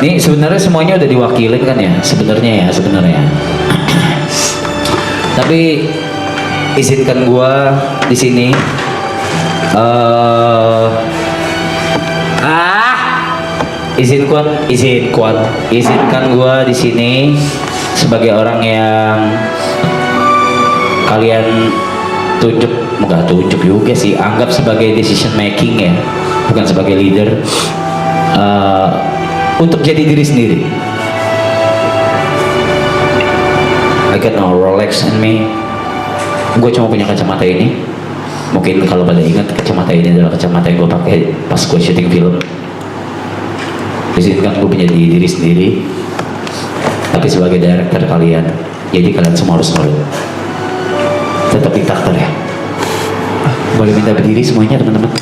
Ini sebenarnya semuanya udah diwakilin kan ya, sebenarnya. Tapi izinkan gua di sini izinkan gua di sini sebagai orang yang kalian nggak tunjuk juga sih, anggap sebagai decision making ya, bukan sebagai leader, untuk jadi diri sendiri. I got no Rolex in me. Gue cuma punya kacamata ini. Mungkin kalau pada ingat, kacamata ini adalah kacamata yang gue pakai pas gue syuting film. Izinkan gue menjadi diri sendiri, tapi sebagai director kalian. Jadi kalian semua harus nurut. Tetap diktator ya. Boleh minta berdiri semuanya teman-teman.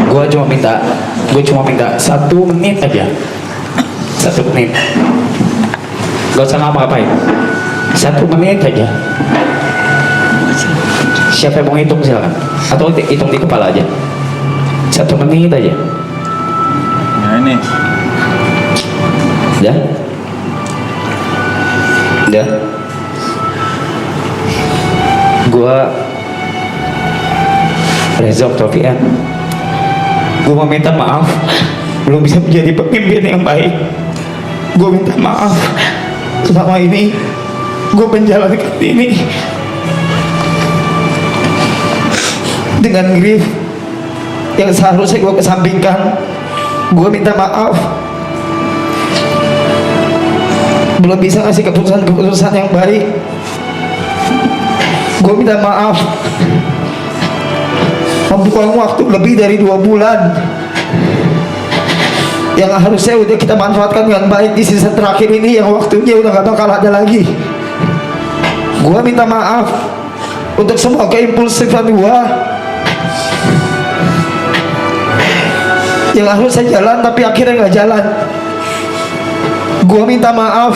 Gue cuma minta 1 menit aja. 1 menit. Gak usah ngapa-ngapain. 1 menit aja. Siapa yang mau hitung silakan. Atau hitung di kepala aja. 1 menit aja. Nah ini. Udah? Udah? Gua Reza Octavian. Gue mau minta maaf belum bisa menjadi pemimpin yang baik. Gue minta maaf selama ini gue menjalankan ini dengan grief yang seharusnya gue kesampingkan. Gue minta maaf belum bisa ngasih keputusan yang baik. Gue minta maaf membuang waktu lebih dari 2 bulan yang harusnya udah kita manfaatkan dengan baik di season terakhir ini, yang waktunya udah gak bakal ada lagi. Gua minta maaf untuk semua keimpulsifan gua yang harusnya jalan tapi akhirnya gak jalan. Gua minta maaf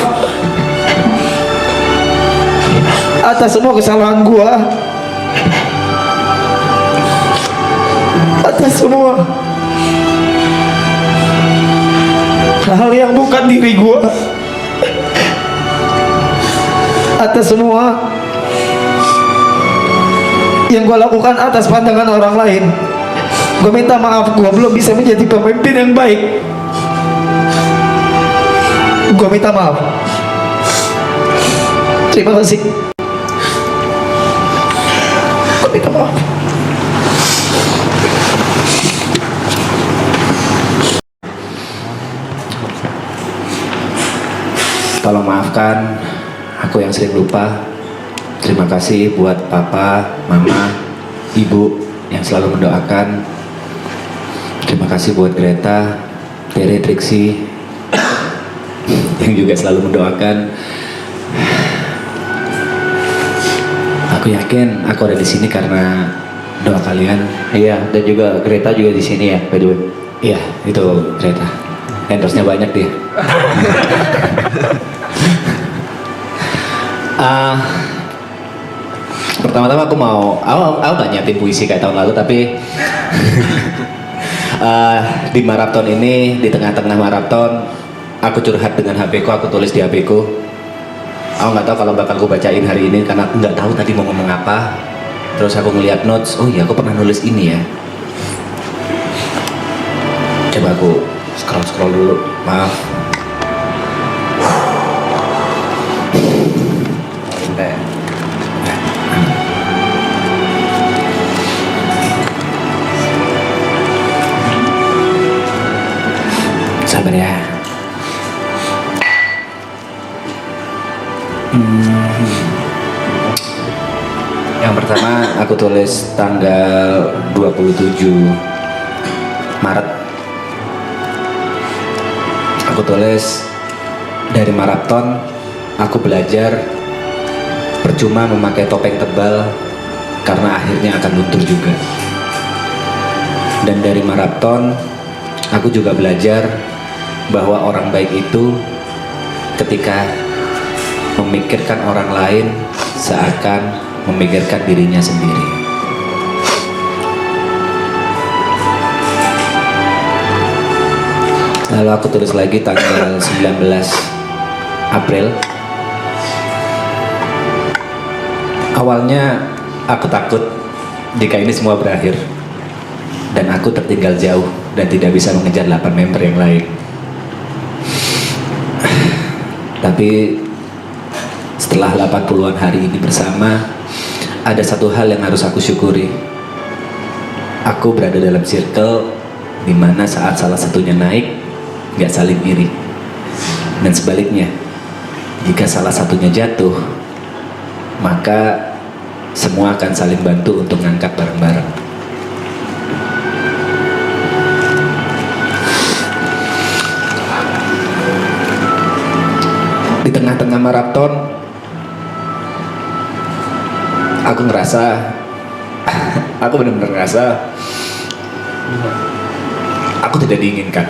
atas semua kesalahan gua, atas semua hal yang bukan diri gua, atas semua yang gua lakukan atas pandangan orang lain. Gua minta maaf, gua belum bisa menjadi pemimpin yang baik. Gua minta maaf. Terima kasih. Gua minta maaf. Tolong maafkan aku yang sering lupa. Terima kasih buat papa, mama, ibu yang selalu mendoakan. Terima kasih buat Greta, Tere, Trixie yang juga selalu mendoakan. Aku yakin aku ada di sini karena doa kalian. Iya, dan juga Greta juga di sini ya, by the way. Iya, itu Greta. Endorse-nya banyak dia. Pertama-tama aku gak nyiapin puisi kayak tahun lalu, tapi di maraton ini, di tengah-tengah maraton, aku curhat dengan HP ku, aku tulis di HP ku. Aku nggak tahu kalau bakal aku bacain hari ini karena aku nggak tahu tadi mau ngomong apa. Terus aku ngeliat notes, oh iya aku pernah nulis ini ya. Coba aku scroll dulu, maaf. Sabar ya. Yang pertama aku tulis tanggal 27 Maret. Aku tulis, dari maraton aku belajar percuma memakai topeng tebal karena akhirnya akan luntur juga. Dan dari maraton aku juga belajar bahwa orang baik itu ketika memikirkan orang lain seakan memikirkan dirinya sendiri. Lalu aku tulis lagi tanggal 19 April. Awalnya aku takut jika ini semua berakhir dan aku tertinggal jauh dan tidak bisa mengejar 8 member yang lain. Tapi setelah 80-an hari ini bersama, ada satu hal yang harus aku syukuri. Aku berada dalam circle di mana saat salah satunya naik, nggak saling iri. Dan sebaliknya, jika salah satunya jatuh, maka semua akan saling bantu untuk ngangkat bareng-bareng. Di tengah-tengah maraton, aku ngerasa, aku benar-benar ngerasa aku tidak diinginkan.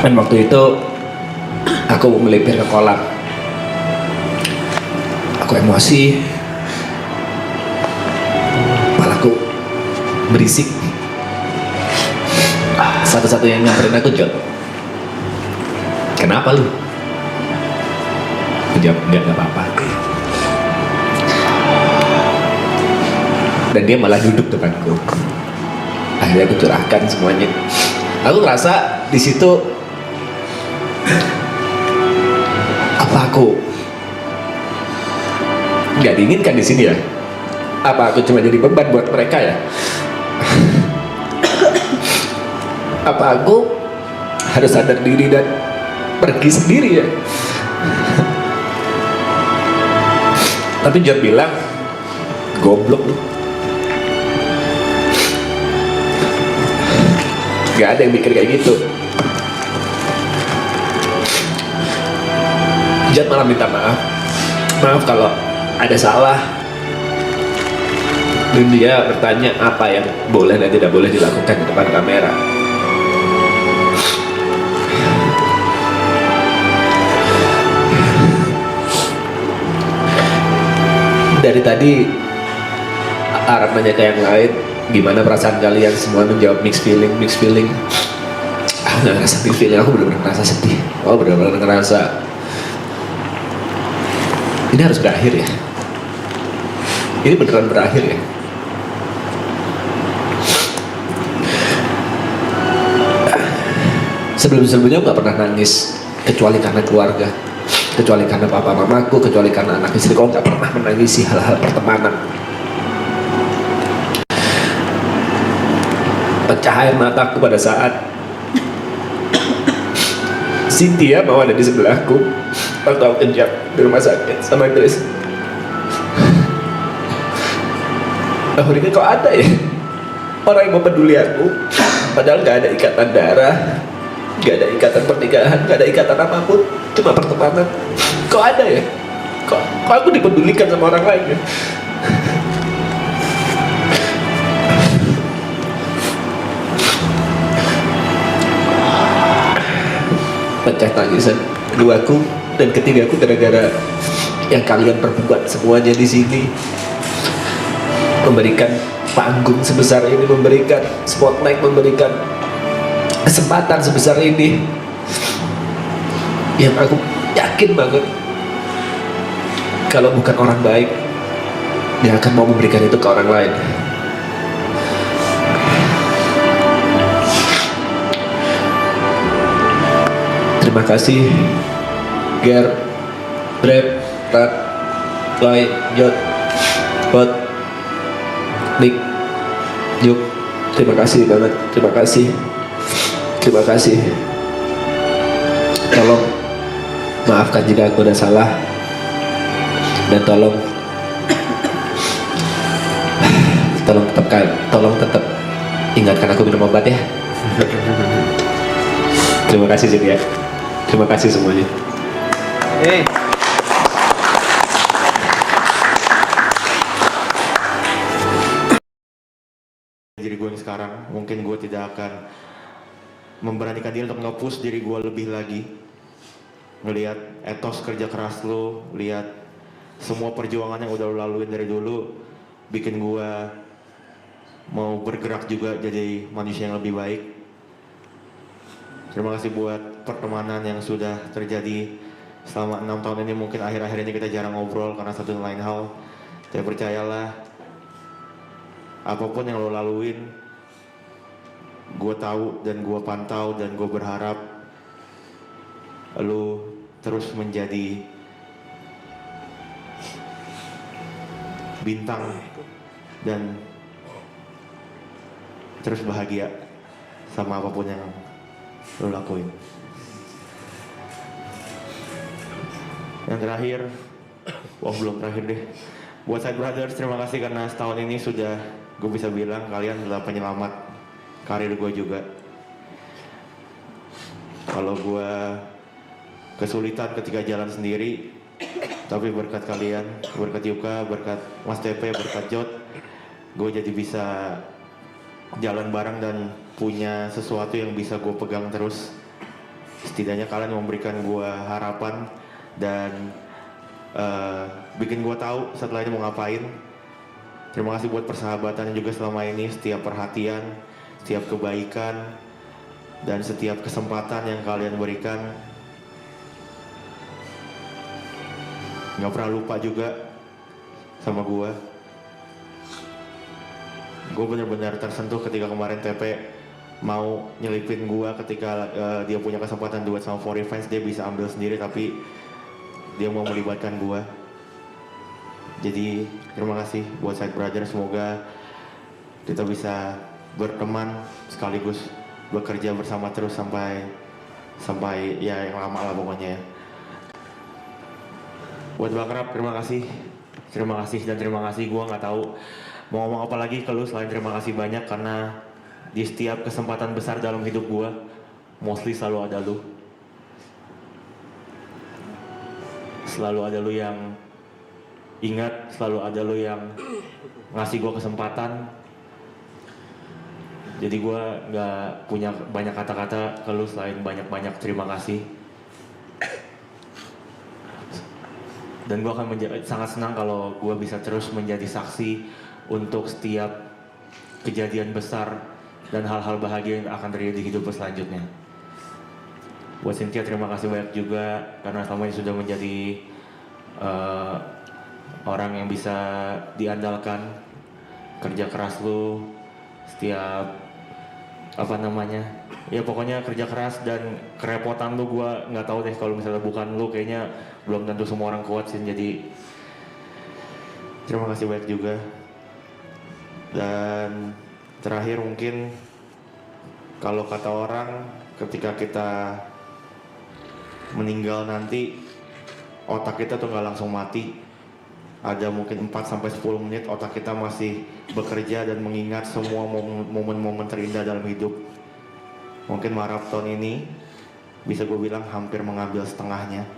Dan waktu itu aku melipir ke kolam. Aku emosi, kepalaku berisik. Satu-satunya yang nyamperin aku, Jod, kenapa lu? Aku jawab, enggak apa-apa. Dan dia malah duduk depanku. Akhirnya aku curahkan semuanya. Aku ngerasa di situ, apa aku nggak diinginkan di sini ya? Apa aku cuma jadi beban buat mereka ya? Apa aku harus sadar diri dan pergi sendiri ya? Tapi John bilang, goblok lu. Gak ada yang mikir kayak gitu. John malah minta maaf. Maaf kalau ada salah. Dan dia bertanya apa yang boleh dan tidak boleh dilakukan di depan kamera. Dari tadi Arab nanya ke yang lain, gimana perasaan kalian? Semua menjawab mixed feeling. Aku gak ngerasa mixed feeling, aku benar-benar ngerasa sedih. Aku benar-benar ngerasa ini harus berakhir ya. Ini beneran berakhir ya. Sebelum-sebelumnya aku gak pernah nangis, kecuali karena keluarga, kecuali karena papa mamaku, kecuali karena anak istriku. Aku gak pernah menangisi hal-hal pertemanan. Pecah air mataku pada saat Cynthia mau ada di sebelahku waktu aku kejap di rumah sakit sama Grace. Akhirnya kok ada ya orang yang mau peduli aku, padahal gak ada ikatan darah, gak ada ikatan pernikahan, gak ada ikatan apapun, cuma pertemanan. Kok ada ya? Kok aku dipedulikan sama orang lain ya? Pecah tangisan keduaku dan ketigaku gara-gara yang kalian perbuat semuanya di sini. Memberikan panggung sebesar ini, memberikan spotlight, memberikan kesempatan sebesar ini, yang aku yakin banget kalau bukan orang baik dia akan mau memberikan itu ke orang lain. Terima kasih Ger, Brep, Rat, Loy, Jod, Bot, Nick, Yuk. Terima kasih banget, terima kasih. Terima kasih. Tolong maafkan jika aku udah salah. Dan tolong tetap ingatkan aku minum obat ya. Terima kasih Cynthia. Terima kasih semuanya. Diri gue yang sekarang, mungkin gue tidak akan memberanikan diri untuk nge-push diri gue lebih lagi. Ngelihat etos kerja keras lo, lihat semua perjuangan yang udah lo laluin dari dulu, bikin gue mau bergerak juga jadi manusia yang lebih baik. Terima kasih buat pertemanan yang sudah terjadi selama 6 tahun ini. Mungkin akhir-akhir ini kita jarang ngobrol karena satu dan lain hal. Tapi percayalah, apapun yang lo laluin, gue tahu dan gue pantau dan gue berharap lo terus menjadi bintang dan terus bahagia sama apapun yang lo lakuin. Yang terakhir, wah belum terakhir deh. Buat Side Brothers, terima kasih karena setahun ini sudah gue bisa bilang kalian adalah penyelamat karir gue juga. Kalau gue kesulitan ketika jalan sendiri, tapi berkat kalian, berkat Yuka, berkat Mas TP, berkat Jot, gue jadi bisa jalan bareng dan punya sesuatu yang bisa gue pegang terus. Setidaknya kalian memberikan gue harapan dan bikin gue tahu setelah ini mau ngapain. Terima kasih buat persahabatan juga selama ini, setiap perhatian, setiap kebaikan, dan setiap kesempatan yang kalian berikan. Gak pernah lupa juga sama gue. Gue benar-benar tersentuh ketika kemarin TP mau nyelipin gue ketika dia punya kesempatan duet sama For Revenge. Dia bisa ambil sendiri tapi dia mau melibatkan gue. Jadi terima kasih buat Side Brother. Semoga kita bisa berteman sekaligus bekerja bersama terus sampai ya yang lama lah pokoknya ya. Buat Bang Rap, terima kasih dan terima kasih. Gue nggak tahu mau ngomong apa lagi ke lu selain terima kasih banyak, karena di setiap kesempatan besar dalam hidup gue mostly selalu ada lu. Selalu ada lu yang ingat, selalu ada lu yang ngasih gue kesempatan. Jadi gue nggak punya banyak kata-kata ke lu selain banyak-banyak terima kasih. Dan gue akan sangat senang kalau gue bisa terus menjadi saksi untuk setiap kejadian besar dan hal-hal bahagia yang akan terjadi di hidup selanjutnya. Buat Cynthia terima kasih banyak juga karena selama ini sudah menjadi orang yang bisa diandalkan. Kerja keras lu, setiap ya pokoknya kerja keras dan kerepotan lu gue nggak tahu deh, kalau misalnya bukan lu kayaknya belum tentu semua orang kuat sih. Jadi terima kasih banyak juga. Dan terakhir mungkin kalau kata orang ketika kita meninggal nanti otak kita tuh nggak langsung mati. Ada mungkin 4-10 menit otak kita masih bekerja dan mengingat semua momen-momen terindah dalam hidup. Mungkin maraton ini bisa gue bilang hampir mengambil setengahnya.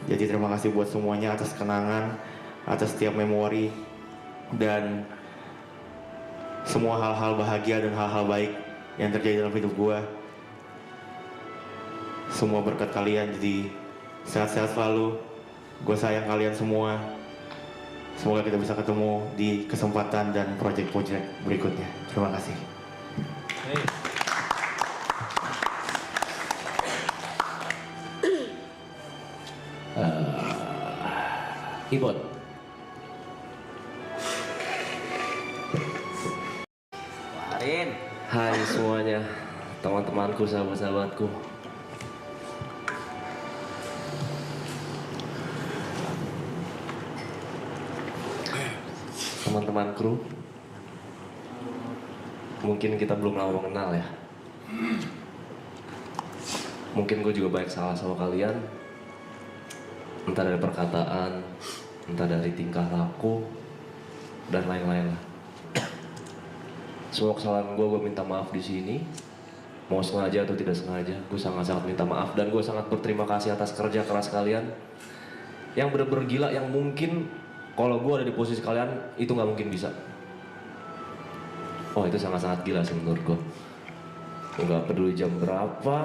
Jadi terima kasih buat semuanya atas kenangan, atas setiap memori, dan semua hal-hal bahagia dan hal-hal baik yang terjadi dalam hidup gue. Semua berkat kalian, jadi sehat-sehat selalu. Gue sayang kalian semua. Semoga kita bisa ketemu di kesempatan dan proyek-proyek berikutnya. Terima kasih. Ibon. Hai semuanya, teman-temanku, sahabat-sahabatku. Teman-teman kru, mungkin kita belum lama mengenal ya. Mungkin gue juga banyak salah sama kalian, entah dari perkataan, entah dari tingkah laku, dan lain-lain lah. Semua kesalahan gue minta maaf di sini. Mau sengaja atau tidak sengaja, gue sangat-sangat minta maaf. Dan gue sangat berterima kasih atas kerja keras kalian yang bener-bener gila, yang mungkin kalau gue ada di posisi kalian, itu nggak mungkin bisa. Oh itu sangat-sangat gila sih menurut gue. Nggak peduli jam berapa,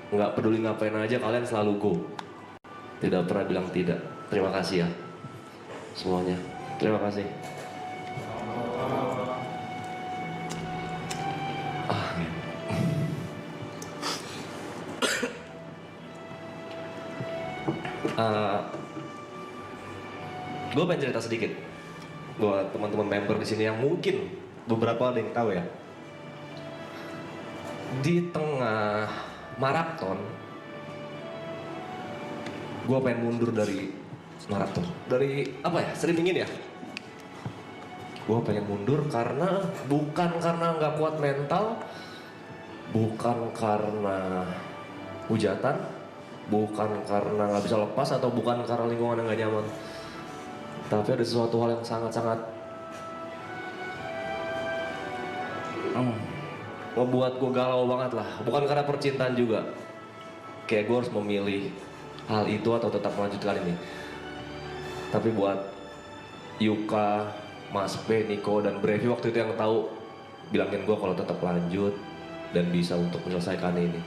nggak peduli ngapain aja, kalian selalu go. Tidak pernah bilang tidak. Terima kasih ya semuanya. Terima kasih. Gue pengen cerita sedikit buat teman-teman member di sini yang mungkin beberapa ada yang tahu ya. Di tengah maraton, gue pengen mundur dari maraton. Dari apa ya? Sering ingin ya? Gue pengen mundur karena bukan karena nggak kuat mental, bukan karena hujatan, bukan karena nggak bisa lepas, atau bukan karena lingkungan yang nggak nyaman. Tapi ada sesuatu hal yang sangat-sangat ngebuat gue galau banget lah. Bukan karena percintaan juga. Kayak gue harus memilih hal itu atau tetap melanjutkan ini. Tapi buat Yuka, Mas B, Niko, dan Brevi waktu itu yang tahu, bilangin gue kalau tetap lanjut dan bisa untuk menyelesaikan ini.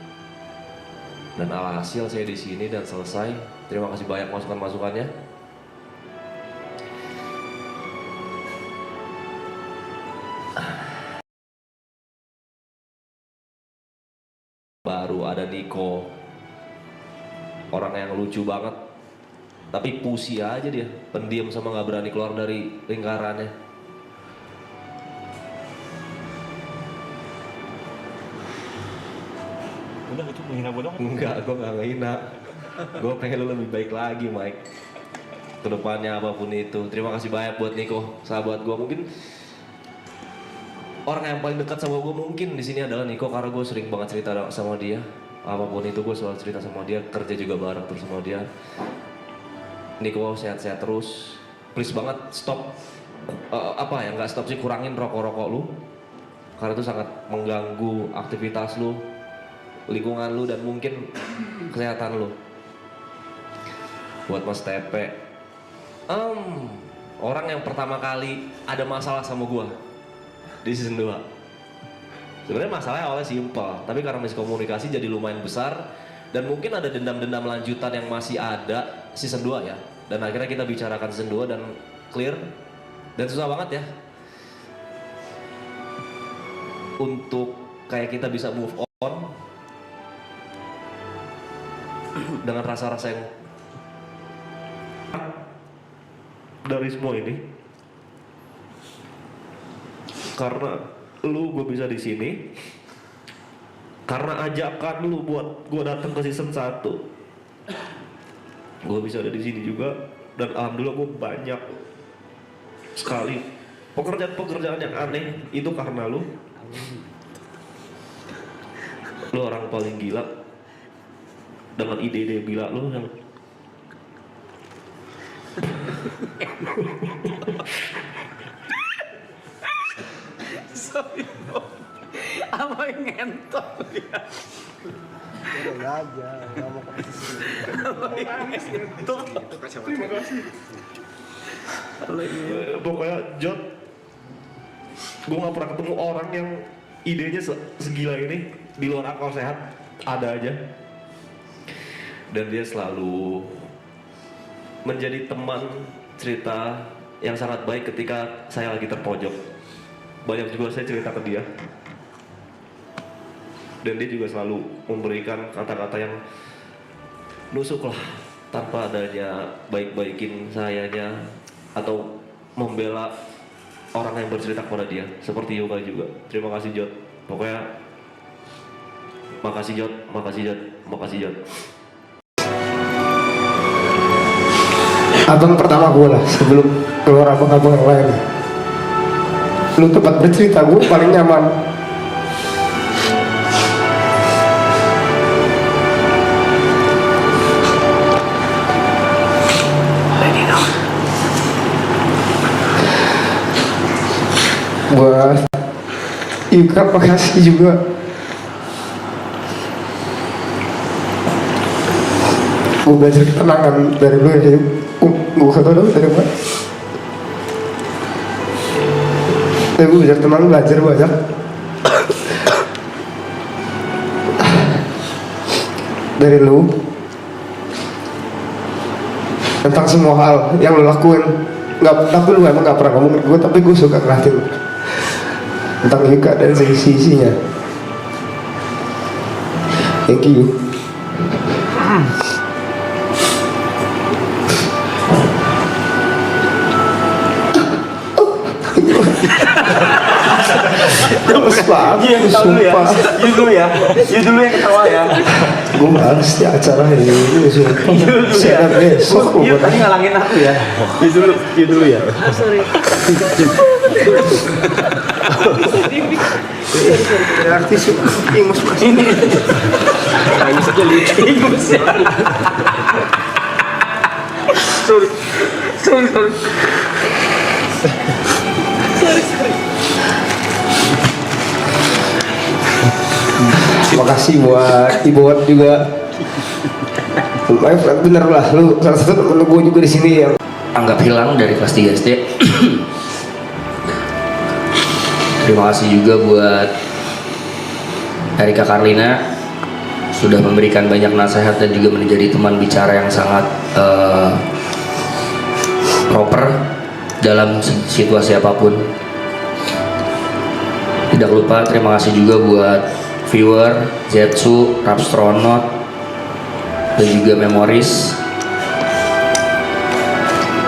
Dan alhasil saya di sini dan selesai. Terima kasih banyak masukan-masukannya. Baru ada Niko, orang yang lucu banget, tapi pusi aja dia, pendiam sama nggak berani keluar dari lingkarannya. Udah itu menghina gue dong. Enggak, gue nggak ngehina. Gue pengen lu lebih baik lagi, Mike. Kedepannya apapun itu. Terima kasih banyak buat Niko, sahabat gue. Mungkin orang yang paling dekat sama gue mungkin di sini adalah Niko, karena gue sering banget cerita sama dia. Apapun itu gue selalu cerita sama dia, kerja juga bareng terus sama dia. Niko sehat-sehat terus. Please banget stop, nggak stop sih, kurangin rokok-rokok lu. Karena itu sangat mengganggu aktivitas lu, lingkungan lu, dan mungkin kesehatan lu. Buat Mas Tepe, orang yang pertama kali ada masalah sama gua di season 2. Sebenarnya masalahnya awalnya simpel, tapi karena miskomunikasi jadi lumayan besar, dan mungkin ada dendam-dendam lanjutan yang masih ada season 2 ya. Dan akhirnya kita bicarakan season 2 dan clear, dan susah banget ya untuk kayak kita bisa move on dengan rasa-rasa yang dari semua ini. Karena lu gue bisa di sini, karena ajakan lu buat gue datang ke season 1, gue bisa ada di sini juga. Dan alhamdulillah gue banyak sekali pekerjaan-pekerjaan yang aneh itu karena lu. Lu orang paling gila dengan ide-ide gila lu yang Sorry, apa yang ngentot ya? Udah aja, nggak mau ke Terima kasih. Pokoknya Jod, gue gak pernah ketemu orang yang idenya segila ini. Di luar akal sehat ada aja. Dan dia selalu menjadi teman cerita yang sangat baik ketika saya lagi terpojok. Banyak juga saya cerita ke dia, dan dia juga selalu memberikan kata-kata yang nusuk lah, tanpa adanya baik-baikin sayanya atau membela orang yang bercerita kepada dia, seperti Yuka juga. Terima kasih Jod, pokoknya makasih Jod, makasih Jod, makasih Jod. abang pertama gue lah sebelum keluar abang-abang yang lain. Lu tempat bercerita gue paling nyaman. Buat Yuka makasih juga. Gue belajar ketenangan dari lu ya Yuk. Gue kata lu dari mana? Gue belajar tenang, belajar banyak. Dari lu tentang semua hal yang lu lakuin. Nggak, tapi lu emang gak pernah ngomong ke gue, tapi gue suka ngeliatin tentang Yuka dan sisi-sisinya. Thank you. banget, Iya, ketawa dulu ya. sumpah. You dulu ya. You dulu yang ketawa ya. Gue males di acara ini, sumpah. Saya besok gue You tadi ngalangin aku ya. You dulu ya. Sorry. artis ingus mas ini. Nangis aja lucu. Ingus ya. Sorry. Terima kasih buat Ibu Wat juga. Bener lah, lu salah satu temen gue juga di sini yang anggap hilang dari kelas 3 SD. Terima kasih juga buat Erika Karlina sudah memberikan banyak nasihat dan juga menjadi teman bicara yang sangat proper dalam situasi apapun. Tidak lupa terima kasih juga buat viewer, Zetsu, Rapstronaut, dan juga Memories.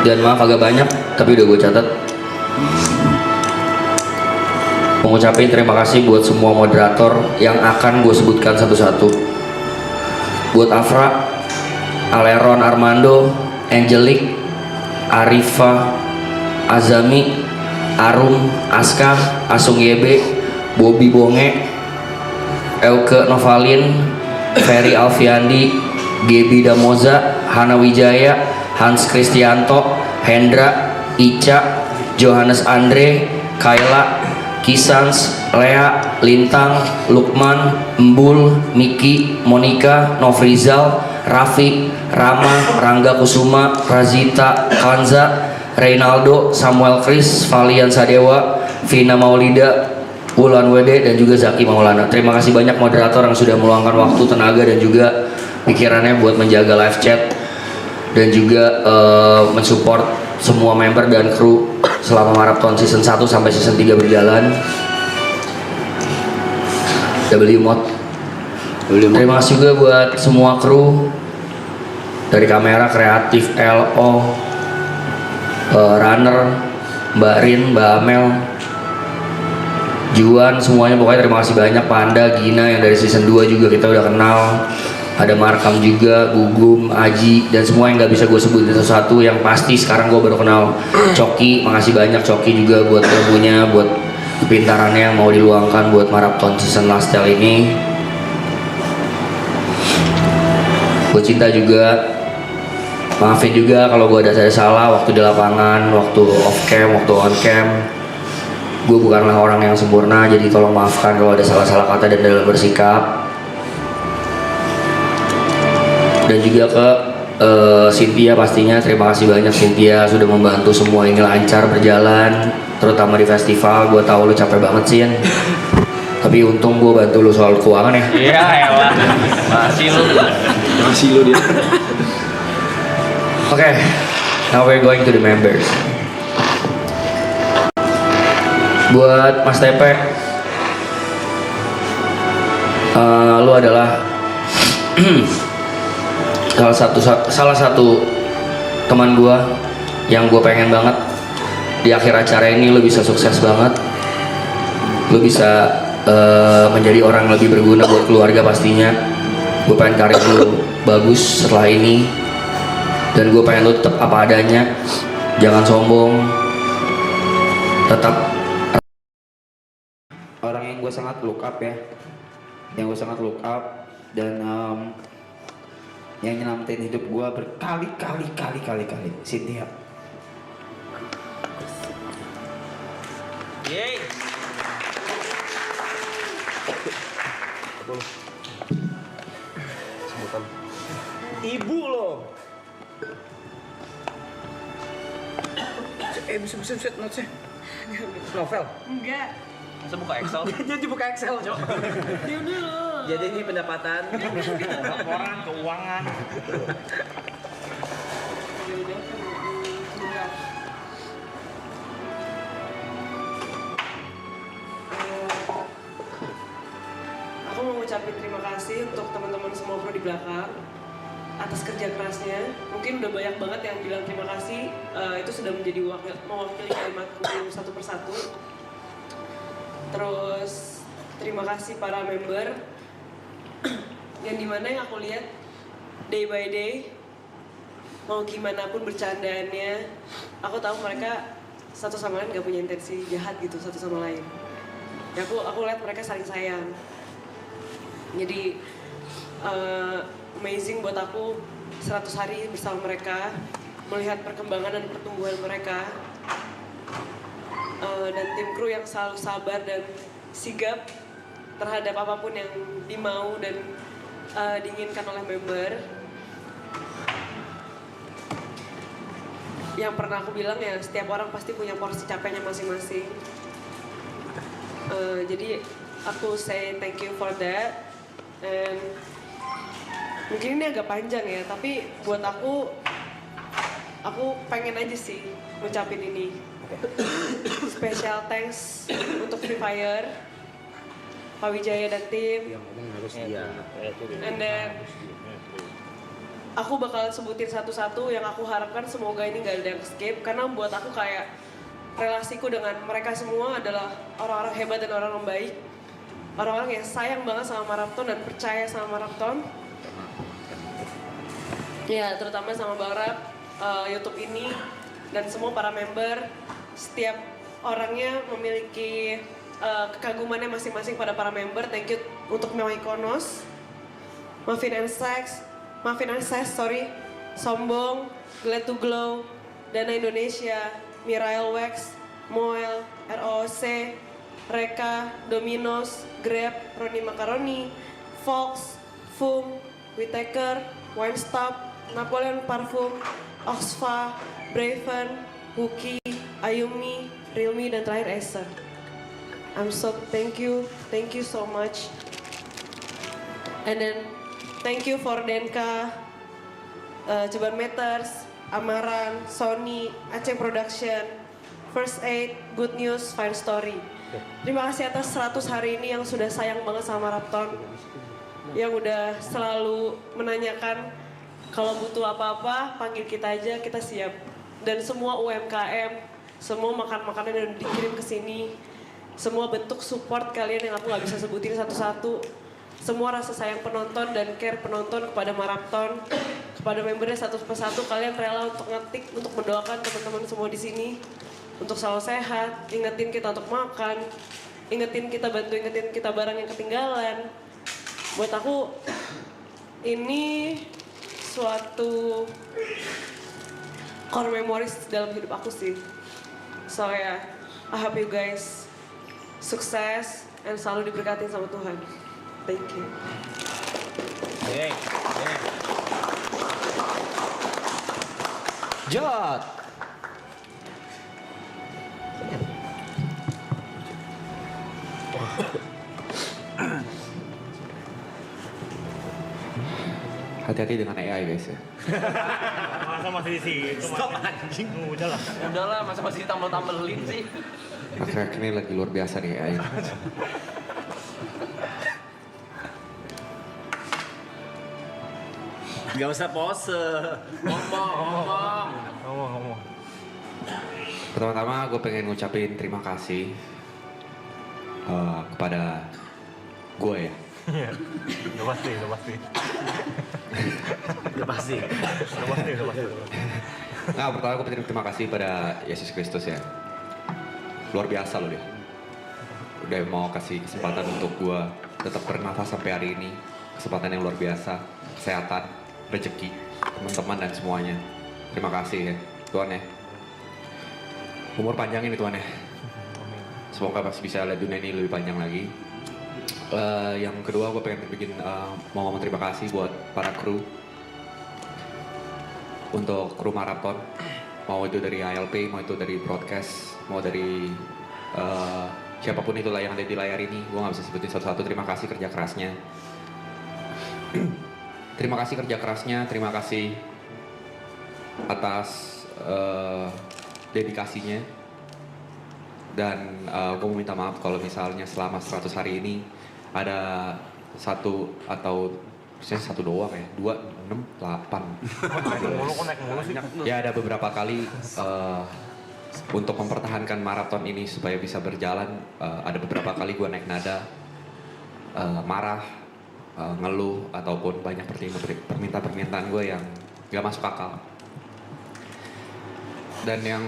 Dan maaf agak banyak, tapi udah gue catat. Mengucapkan terima kasih buat semua moderator yang akan gue sebutkan satu-satu. Buat Afra, Aleron Armando, Angelic, Arifa, Azami, Arum, Aska, Asung Yebe, Bobby Bonge, Elke Novalin, Ferry Alfiandi, Gebi Damoza, Hana Wijaya, Hans Kristianto, Hendra, Ica, Johannes Andre, Kayla, Kisans, Lea, Lintang, Lukman, Embul, Miki, Monica, Nofrizal, Rafiq, Rama, Rangga Kusuma, Razita, Kanza, Reynaldo, Samuel Kris, Valian Sadewa, Vina Maulida, Wulan Wede, dan juga Zaki Maulana. Terima kasih banyak moderator yang sudah meluangkan waktu, tenaga, dan juga pikirannya buat menjaga live chat dan juga mensupport semua member dan kru selama marathon season 1 sampai season 3 berjalan. WMod. Terima kasih juga buat semua kru dari kamera, kreatif, LO, runner, Mbak Rin, Mbak Amel, Juan, semuanya pokoknya terima kasih banyak. Panda, Gina yang dari season 2 juga kita udah kenal. Ada Markam juga, Gugum, Aji, dan semua yang gak bisa gue sebutin satu-satu. Yang pasti sekarang gue baru kenal Coki. Makasih banyak Coki juga buat ilmunya, buat kepintarannya yang mau diluangkan buat marathon season last tale ini. Gue cinta juga, maafin juga kalau gue ada salah waktu di lapangan, waktu off cam, waktu on cam. Gue bukanlah orang yang sempurna, jadi tolong maafkan kalau ada salah-salah kata dan dalam bersikap. Dan juga ke Cynthia, pastinya terima kasih banyak Cynthia sudah membantu semua ini lancar berjalan, terutama di festival. Gue tahu lu capek banget sih, tapi untung gue bantu lu soal keuangan ya. Iya, elah. Masih lu dia. Oke, now we're going to the members. Buat Mas Tepe, lu adalah salah satu teman gue yang gue pengen banget di akhir acara ini lu bisa sukses banget, lu bisa menjadi orang lebih berguna buat keluarga pastinya. Gue pengen karir lu bagus setelah ini, dan gue pengen lu tetap apa adanya, jangan sombong, tetap orang yang gue sangat look up ya, dan yang nyelamatin hidup gue berkali-kali Cynthia. Yeay. Ibu loh. Bisa notesnya. Novel? Enggak. Masa buka Excel? Jadi buka Excel, Cok. Dia dulu. Jadi ini pendapatan. Laporan keuangan. Aku mau ngucapin terima kasih untuk teman-teman semua kru di belakang atas kerja kerasnya. Mungkin udah banyak banget yang bilang terima kasih. Itu sudah menjadi mewakili kalimatku satu persatu. Terus terima kasih para member yang dimana yang aku lihat day by day, mau gimana pun bercandaannya, aku tahu mereka satu sama lain gak punya intensi jahat gitu satu sama lain. Ya aku lihat mereka saling sayang. Jadi amazing buat aku 100 hari bersama mereka, melihat perkembangan dan pertumbuhan mereka. Dan tim kru yang selalu sabar dan sigap terhadap apapun yang dimau dan diinginkan oleh member. Yang pernah aku bilang ya, setiap orang pasti punya porsi capeknya masing-masing. Jadi aku say thank you for that. And mungkin ini agak panjang ya, tapi buat aku pengen aja sih ngucapin ini. Special thanks untuk Free Fire, Pak Wijaya dan tim. And then aku bakal sebutin satu-satu yang aku harapkan semoga ini gak ada yang skip, karena buat aku kayak relasiku dengan mereka semua adalah orang-orang hebat dan orang-orang baik, orang-orang yang sayang banget sama Marapton dan percaya sama Marapton. Ya, terutama sama Bang Rap, YouTube ini dan semua para member. Setiap orangnya memiliki kekagumannya masing-masing pada para member. Thank you untuk Mewaikonos, Muffin and Sex, Sombong, Glad to Glow, Dana Indonesia, Mirail Wax, Moel, ROC, Reka, Dominos, Grab, Roni Macaroni, Fox, Fum, Whittaker, Wine Stop, Napoleon Parfum, Oxfa, Braven, Huki, Ayumi, Realme, dan terakhir Acer. I'm so thank you so much. And then thank you for Denka, Jeban Meters, Amaran, Sony, Aceh Production, First Aid, Good News, Fine Story. Terima kasih atas 100 hari ini yang sudah sayang banget sama Rapton, yang udah selalu menanyakan kalau butuh apa-apa panggil kita aja, kita siap. Dan semua UMKM, semua makan-makanan yang dikirim ke sini, semua bentuk support kalian yang aku nggak bisa sebutin satu-satu, semua rasa sayang penonton dan care penonton kepada Marapton, kepada membernya satu persatu, kalian rela untuk ngetik, untuk mendoakan teman-teman semua di sini untuk selalu sehat, ingetin kita untuk makan, ingetin kita barang yang ketinggalan. Buat aku ini suatu core memories dalam hidup aku sih. So ya, I hope you guys sukses dan selalu diberkatin sama Tuhan. Thank you. Jot. Hati-hati dengan AI guys ya. Masa masih di situ? Stop anjing. Udahlah. Udahlah, masa masih tambel-tambelin sih. Akhir-akhir ini lagi luar biasa nih AI. Gak usah pose. Ngomong. Pertama-tama gue pengen ngucapin terima kasih kepada gue ya. Udah pasti. Nah, pertama gue pengen terima kasih pada Yesus Kristus ya. Luar biasa loh dia. Udah mau kasih kesempatan untuk gue tetap bernafas sampai hari ini. Kesempatan yang luar biasa, kesehatan, rezeki, teman-teman dan semuanya. Terima kasih ya Tuhan ya. Umur panjang ini Tuhan ya. Semoga masih bisa lihat dunia ini lebih panjang lagi. Yang kedua gue pengen mau ngomong terima kasih buat para kru. Untuk kru Marapton, mau itu dari ALP, mau itu dari broadcast, mau dari siapapun itulah yang ada di layar ini, gue gak bisa sebutin satu-satu. Terima kasih kerja kerasnya. Terima kasih kerja kerasnya, terima kasih atas dedikasinya. Dan gue mau minta maaf kalau misalnya selama 100 hari ini ada satu atau satu doang ya, 2, 6, 8. Naik mulu sih. Ya ada beberapa kali untuk mempertahankan maraton ini supaya bisa berjalan, ada beberapa kali gue naik nada marah, ngeluh, ataupun banyak permintaan gue yang gak masuk akal. Dan yang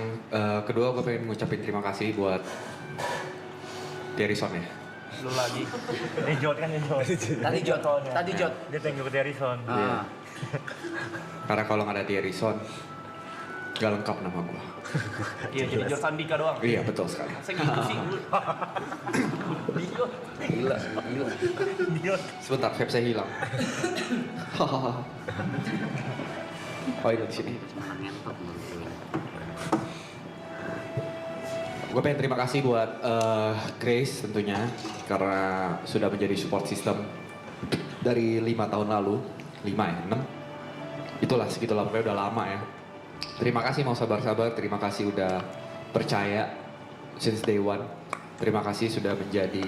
kedua, gue pengen ngucapin terima kasih buat Derison ya. Lu lagi. Ini Jod kan, ini Jod. Tadi Jod. Dia thank you ke Derison. Iya. Karena kalau nggak ada Derison, gak lengkap nama gue. Iya, jadi Jod Sandika doang. Iya, betul sekali. Saya gitu sih. Gila. Sebentar, vape saya hilang. Oh, ini di sini. Gue pengen terima kasih buat Grace tentunya karena sudah menjadi support system dari 5 tahun lalu. 5 ya? 6? Itulah, segitulah, pokoknya udah lama ya. Terima kasih mau sabar-sabar, terima kasih udah percaya since day one. Terima kasih sudah menjadi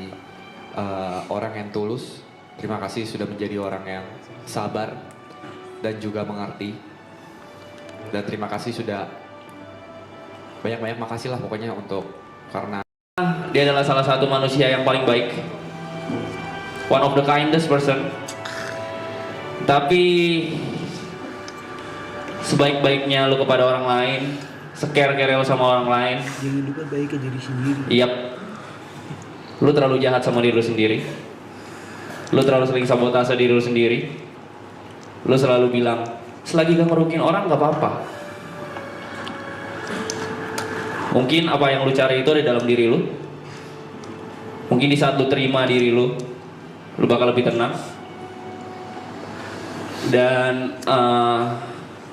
orang yang tulus. Terima kasih sudah menjadi orang yang sabar dan juga mengerti. Dan terima kasih sudah banyak-banyak makasih lah pokoknya karena Dia adalah salah satu manusia yang paling baik, one of the kindest person. Tapi sebaik-baiknya lu kepada orang lain, sekere-kere lu sama orang lain, Jangan lupa baik ke diri sendiri. Yap, lu terlalu jahat sama diri lu sendiri. Lu terlalu sering sabotase diri lu sendiri. Lu selalu bilang, selagi gak ngerugiin orang gak apa-apa. Mungkin apa yang lu cari itu ada dalam diri lu. Mungkin di saat lu terima diri lu bakal lebih tenang. Dan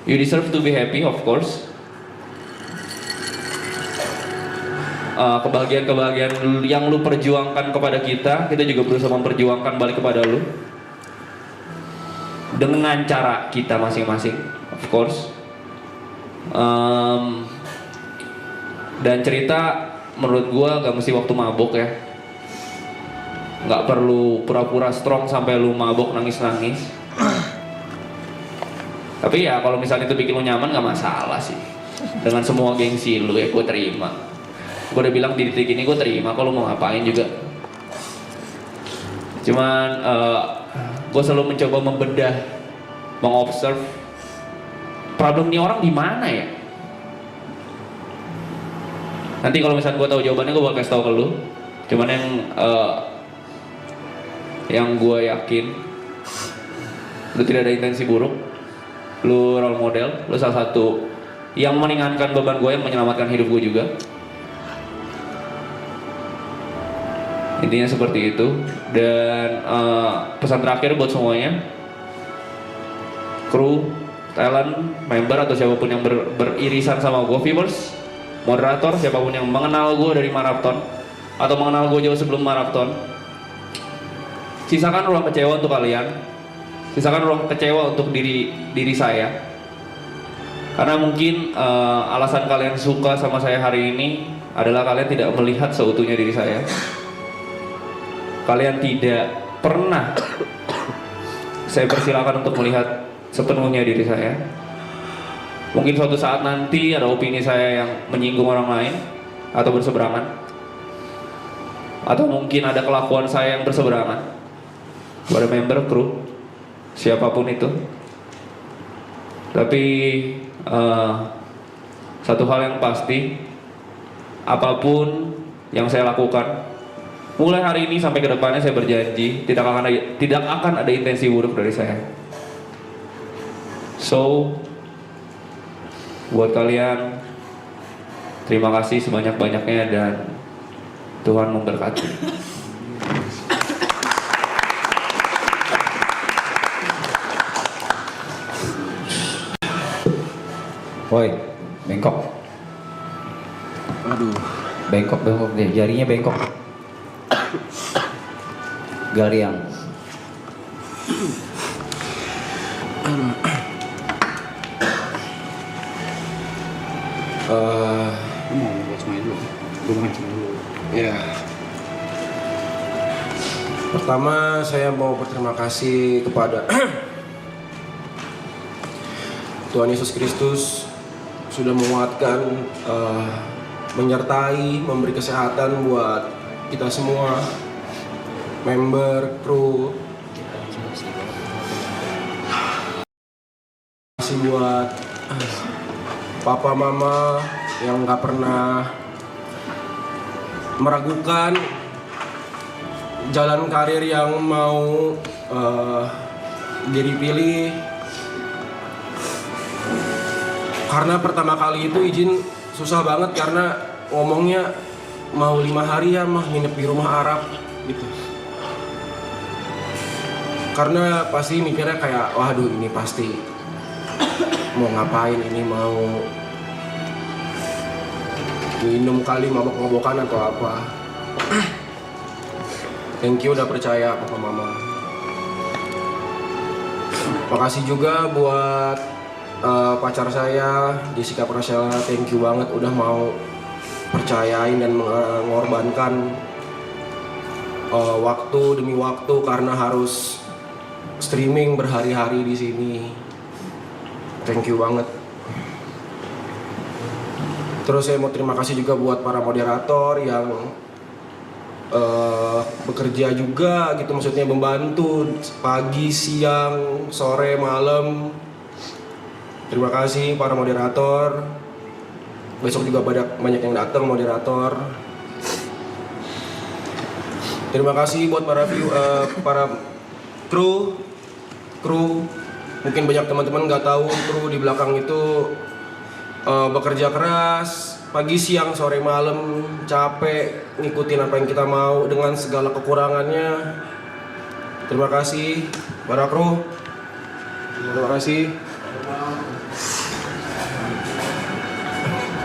you deserve to be happy, of course. Kebahagiaan-kebahagiaan yang lu perjuangkan kepada kita juga berusaha memperjuangkan balik kepada lu dengan cara kita masing-masing, of course. Dan cerita menurut gua gak mesti waktu mabok ya. Gak perlu pura-pura strong sampai lu mabok nangis-nangis. Tapi ya kalau misalnya itu bikin lu nyaman gak masalah sih. Dengan semua gengsi lu ya gua terima. Gua udah bilang di titik ini gua terima kalau mau ngapain juga. Cuman gua selalu mencoba membedah, mengobserve problem nih orang di mana ya. Nanti kalau misalnya gue tahu jawabannya gue bakal kasih tahu ke lu. Cuman yang gue yakin lu tidak ada intensi buruk. Lu role model, lu salah satu yang meringankan beban gue, yang menyelamatkan hidup gue juga. Intinya seperti itu. Dan pesan terakhir buat semuanya, kru, talent, member atau siapapun yang beririsan sama gue, viewers, moderator, siapapun yang mengenal gue dari maraton atau mengenal gue jauh sebelum maraton, sisakan ruang kecewa untuk kalian, sisakan ruang kecewa untuk diri saya, karena mungkin alasan kalian suka sama saya hari ini adalah kalian tidak melihat seutuhnya diri saya. Kalian tidak pernah saya persilakan untuk melihat sepenuhnya diri saya. Mungkin suatu saat nanti ada opini saya yang menyinggung orang lain atau berseberangan, atau mungkin ada kelakuan saya yang berseberangan pada member, kru, siapapun itu. Tapi satu hal yang pasti, apapun yang saya lakukan mulai hari ini sampai ke depannya, saya berjanji tidak akan ada intensi buruk dari saya. So buat kalian, terima kasih sebanyak-banyaknya dan Tuhan memberkati. Woi, bengkok. Aduh. Bengkok deh, jarinya bengkok. Galiang. Mau buat semuanya dulu. Gue makan dulu. Ya. Pertama saya mau berterima kasih kepada Tuhan Yesus Kristus sudah menguatkan, menyertai, memberi kesehatan buat kita semua. member, kru. Kasih buat papa mama yang nggak pernah meragukan jalan karir yang mau Gary pilih. Karena pertama kali itu izin susah banget karena ngomongnya mau 5 hari ya mah nginep di rumah Arab gitu. Karena pasti mikirnya kayak waduh ini pasti mau ngapain ini, mau minum kali mabok-mabokan atau apa. Thank you udah percaya papa mama. Makasih juga buat pacar saya Jessica Prasela, thank you banget udah mau percayain dan mengorbankan waktu demi waktu karena harus streaming berhari-hari di sini. Thank you banget. Terus saya mau terima kasih juga buat para moderator yang bekerja juga gitu, maksudnya membantu pagi, siang, sore, malam. Terima kasih para moderator. Besok juga banyak yang datang moderator. Terima kasih buat para kru. Mungkin banyak teman-teman nggak tahu kru di belakang itu bekerja keras pagi, siang, sore, malam, capek ngikutin apa yang kita mau dengan segala kekurangannya. Terima kasih para kru. Terima kasih.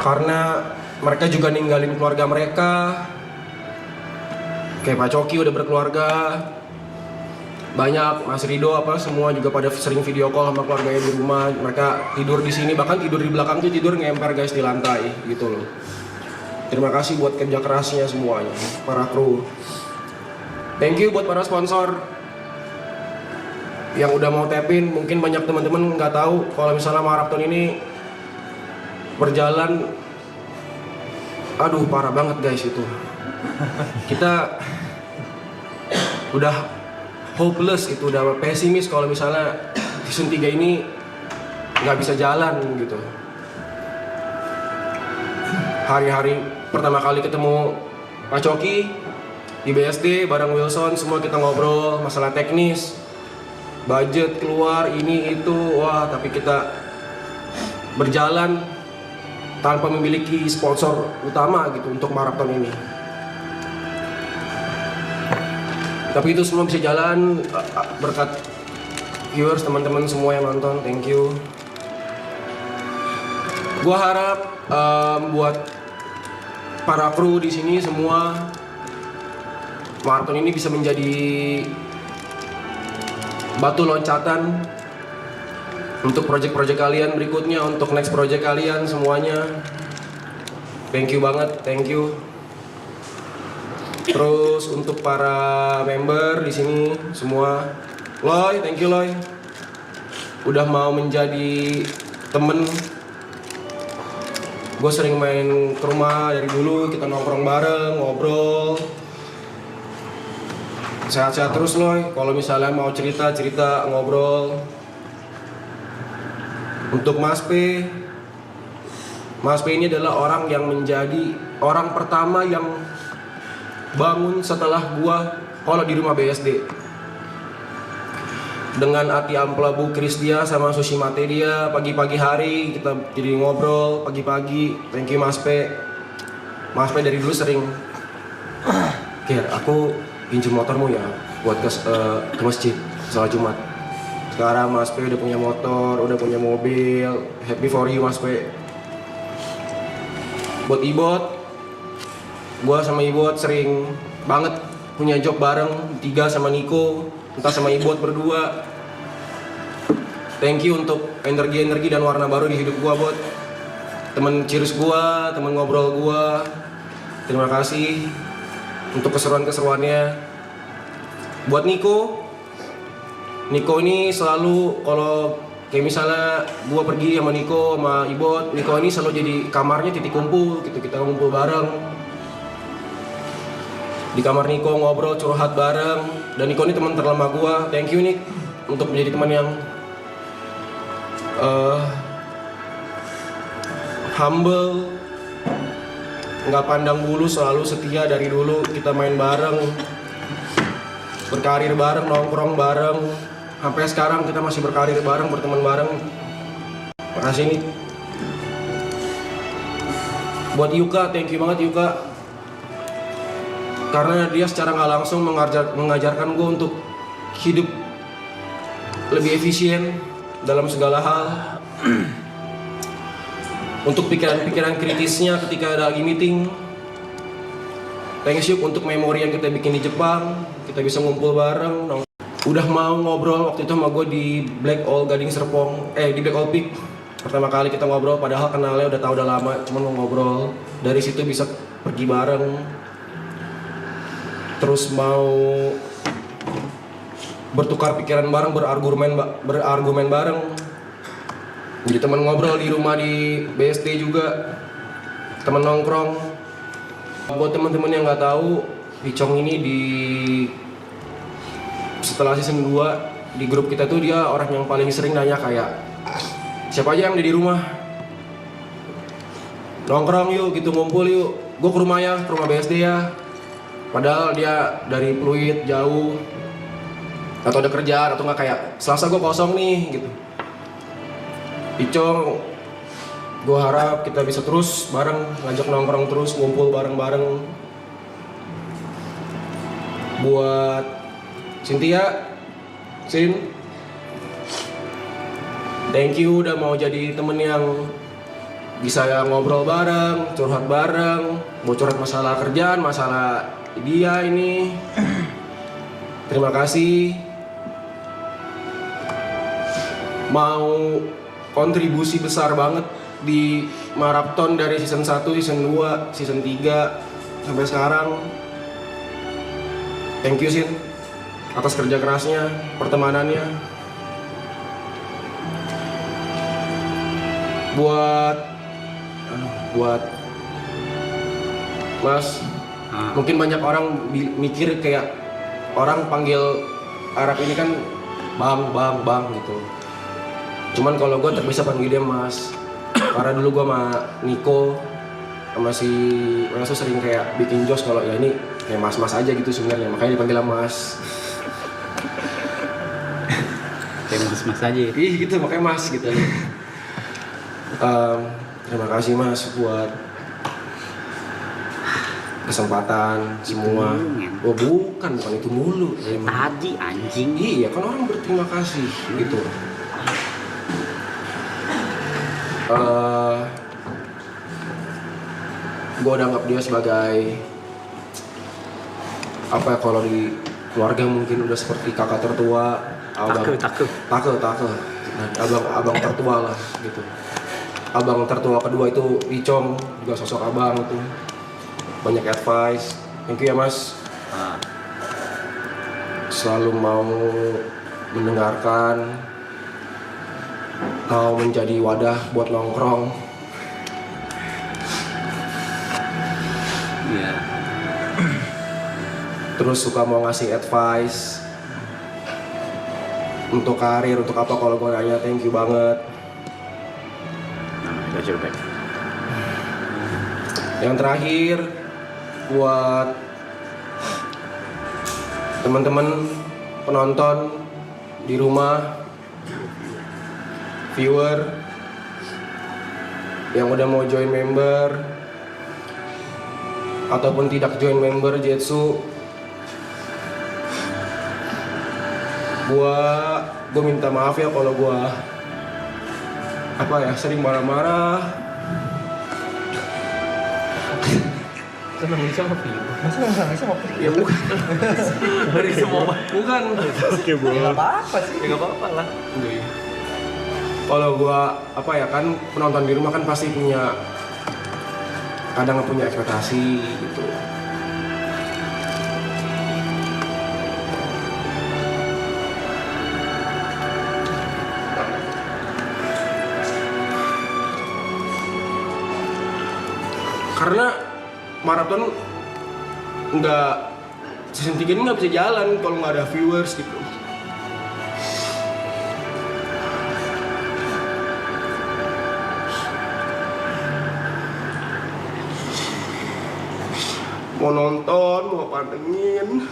Karena mereka juga ninggalin keluarga mereka. Kayak Pak Coki udah berkeluarga. Banyak Mas Rido apa semua juga pada sering video call sama keluarganya di rumah. Mereka tidur di sini, bahkan tidur di belakang tuh tidur ngemper guys di lantai gitu loh. Terima kasih buat kerja kerasnya semuanya, para kru. Thank you buat para sponsor yang udah mau tapin. Mungkin banyak teman-teman nggak tahu kalau misalnya maraton ini berjalan, aduh parah banget guys itu. Kita udah hopeless, itu udah pesimis kalau misalnya season 3 ini nggak bisa jalan gitu. Hari-hari pertama kali ketemu Pak Coki di BSD bareng Wilson, semua kita ngobrol masalah teknis, budget keluar ini itu, wah tapi kita berjalan tanpa memiliki sponsor utama gitu untuk maraton ini. Tapi itu semua bisa jalan berkat viewers, teman-teman semua yang nonton, thank you. Gua harap buat para kru di sini semua, maraton ini bisa menjadi batu loncatan untuk project-project kalian berikutnya, untuk next project kalian semuanya. Thank you banget, thank you. Terus untuk para member di sini semua, Loy, thank you Loy, udah mau menjadi temen. Gue sering main ke rumah dari dulu, kita nongkrong bareng, ngobrol. Sehat-sehat terus Loy, kalau misalnya mau cerita ngobrol. Untuk Mas P ini adalah orang yang menjadi orang pertama yang bangun setelah gua kalau di rumah BSD. Dengan Ati Amplabu Kristia sama Susi Mate dia pagi-pagi hari kita jadi ngobrol pagi-pagi. Thank you Mas P. Mas P dari dulu sering, Ger, aku pinjam motormu ya buat ke masjid sholat Jumat. Sekarang Mas P udah punya motor, udah punya mobil. Happy for you Mas P. Buat Ibot, gua sama Ibot sering banget punya job bareng, 3 sama Niko, entah sama Ibot berdua. Thank you untuk energi-energi dan warna baru di hidup gua, Bot. Temen cheers gua, temen ngobrol gua. Terima kasih untuk keseruan-keseruannya. Buat Niko ini selalu kalau kayak misalnya gua pergi sama Niko sama Ibot, Niko ini selalu jadi kamarnya titik kumpul gitu, kita ngumpul bareng. di kamar Niko ngobrol curhat bareng, dan Niko ini teman terlama gua. Thank you Nick untuk menjadi teman yang humble, nggak pandang bulu, selalu setia dari dulu. Kita main bareng, berkarir bareng, nongkrong bareng, sampai sekarang kita masih berkarir bareng, berteman bareng. Makasih nih. Buat Yuka, thank you banget Yuka, karena dia secara nggak langsung mengajarkan gue untuk hidup lebih efisien dalam segala hal. Untuk pikiran-pikiran kritisnya ketika ada lagi meeting. Thanks Yuk untuk memori yang kita bikin di Jepang, kita bisa ngumpul bareng. Udah mau ngobrol waktu itu sama gue di Black Hole Gading Serpong, di Black Hole Peak. Pertama kali kita ngobrol, padahal kenalnya udah tahu udah lama, cuman mau ngobrol. Dari situ bisa pergi bareng, terus mau bertukar pikiran bareng, berargumen bareng. Jadi teman ngobrol di rumah di BSD juga, teman nongkrong. Buat teman-teman yang nggak tahu, Icong ini setelah season 2 di grup kita tuh dia orang yang paling sering nanya kayak, siapa aja yang ada di rumah? Nongkrong yuk, gitu, ngumpul yuk. Gue ke rumah BSD ya. Padahal dia dari Pluit jauh, atau ada kerjaan, atau nggak kayak Selasa gue kosong nih gitu. Icong, gue harap kita bisa terus bareng, ngajak nongkrong terus, ngumpul bareng-bareng. Buat Cynthia, Sin, thank you udah mau jadi temen yang bisa ngobrol bareng, curhat bareng, mau curhat masalah kerjaan, masalah dia ini. Terima kasih. Mau kontribusi besar banget di maraton dari season 1, season 2, season 3 sampai sekarang. Thank you Sin atas kerja kerasnya, pertemanannya. Buat Mas, mungkin banyak orang mikir kayak orang panggil Arab ini kan bang gitu. Cuman kalau gue terbiasa panggil dia Mas, karena dulu gue sama Niko sama si Wesu sering kayak bikin jos kalau ya ini kayak mas-mas aja gitu sebenarnya, makanya dipanggil Mas. Kayak mas-mas aja ya? Ih gitu, makanya Mas gitu. Terima kasih Mas buat kesempatan semua. Oh bukan itu mulu. Tadi anjing. Iya kan orang berterima kasih gitu. Gue udah anggap dia sebagai apa ya, kalau di keluarga mungkin udah seperti kakak tertua, abang tertua lah gitu. Abang tertua kedua itu Icong, juga sosok abang itu, banyak advice. Thank you ya Mas, selalu mau mendengarkan, mau menjadi wadah buat nongkrong. Iya. Terus suka mau ngasih advice untuk karir, untuk apa kalau gue nanya. Thank you banget. Yang terakhir buat teman-teman penonton di rumah, viewer yang udah mau join member ataupun tidak join member Jetsu, gue minta maaf ya kalau gue sering marah-marah. Senang sama Vio. Masa senang sama Vio? Ya bukan. Dari semua. Bukan. Oke, Bu. Ya enggak apa-apa sih. Ya enggak apa-apa lah. Kalau gua kan penonton di rumah kan pasti kadang punya ekspektasi gitu. Karena maraton nggak season 3 ini nggak bisa jalan kalau nggak ada viewers gitu. Mau nonton, mau pantengin.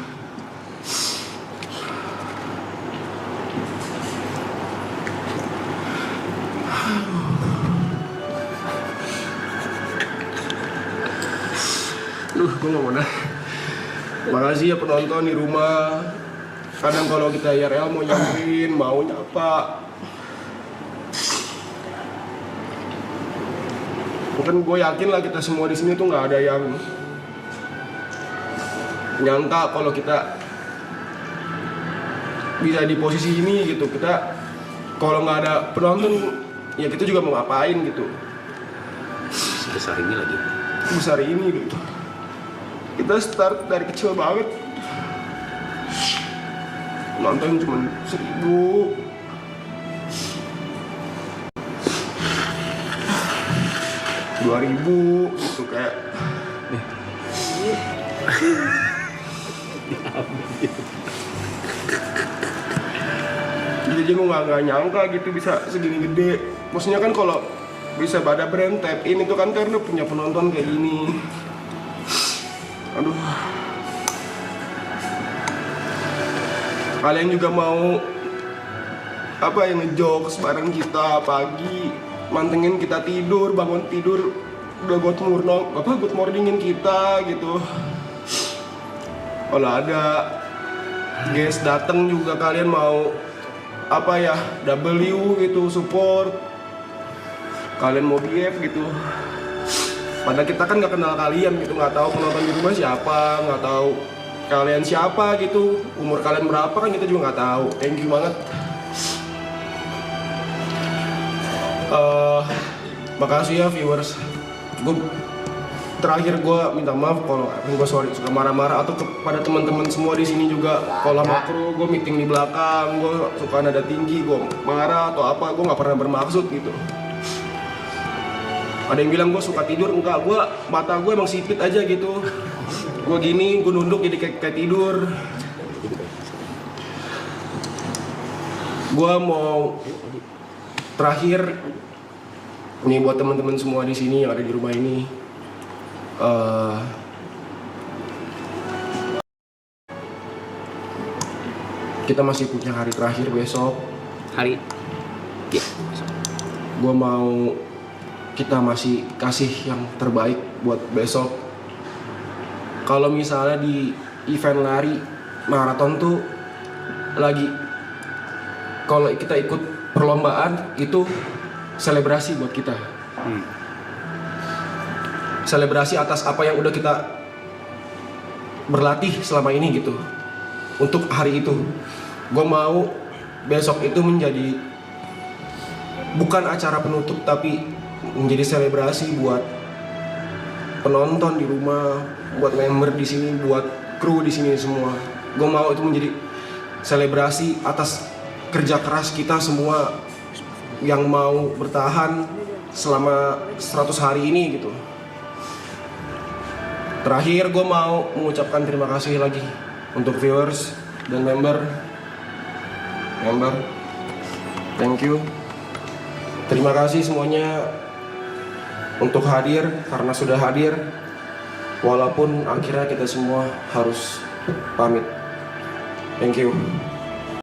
Gue gak mau dah. Makasih ya penonton di rumah. Kadang kalau kita IRL mau nyamperin, mau nyapa. Mungkin gue yakin lah kita semua di sini tuh nggak ada yang nyangka kalau kita bisa di posisi ini gitu. Kita kalau nggak ada penonton, ya kita juga mau ngapain gitu. Sebesar ini lagi. Besar ini gitu. Kita start dari kecil banget. Nonton cuma 1.000. $2.000 gitu kayak. Jadi gue nggak nyangka gitu bisa segini gede. Maksudnya kan kalau bisa pada brand tap in itu kan karena punya penonton kayak gini. Aduh. Kalian juga mau apa yang ngejokes bareng kita pagi, mantengin kita tidur, bangun tidur udah good morningin kita gitu. Kalau ada guest dateng juga kalian mau apa ya W gitu support. Kalian mau BF gitu. Padahal kita kan nggak kenal kalian gitu, nggak tahu penonton di rumah siapa, nggak tahu kalian siapa gitu, umur kalian berapa kan kita juga nggak tahu. Thank you banget. Makasih ya viewers. Terakhir gue minta maaf kalau gue suka marah-marah atau kepada teman-teman semua di sini juga. Kalau makro gue meeting di belakang, gue suka nada tinggi, gue marah atau apa, gue nggak pernah bermaksud gitu. Ada yang bilang gue suka tidur, enggak, mata gue emang sipit aja gitu. Gue gini, gue nunduk jadi kayak tidur. Gue mau terakhir nih buat teman-teman semua di sini yang ada di rumah ini. Kita masih punya hari terakhir besok. Hari? Ya. Gue mau kita masih kasih yang terbaik buat besok. Kalau misalnya di event lari maraton tuh lagi, kalau kita ikut perlombaan itu selebrasi buat kita. Selebrasi atas apa yang udah kita berlatih selama ini gitu. Untuk hari itu, gue mau besok itu menjadi bukan acara penutup tapi menjadi selebrasi buat penonton di rumah, buat member di sini, buat kru di sini semua. Gue mau itu menjadi selebrasi atas kerja keras kita semua yang mau bertahan selama 100 hari ini gitu. Terakhir gue mau mengucapkan terima kasih lagi untuk viewers dan member. Thank you. Terima kasih semuanya untuk hadir, karena sudah hadir walaupun akhirnya kita semua harus pamit. Thank you.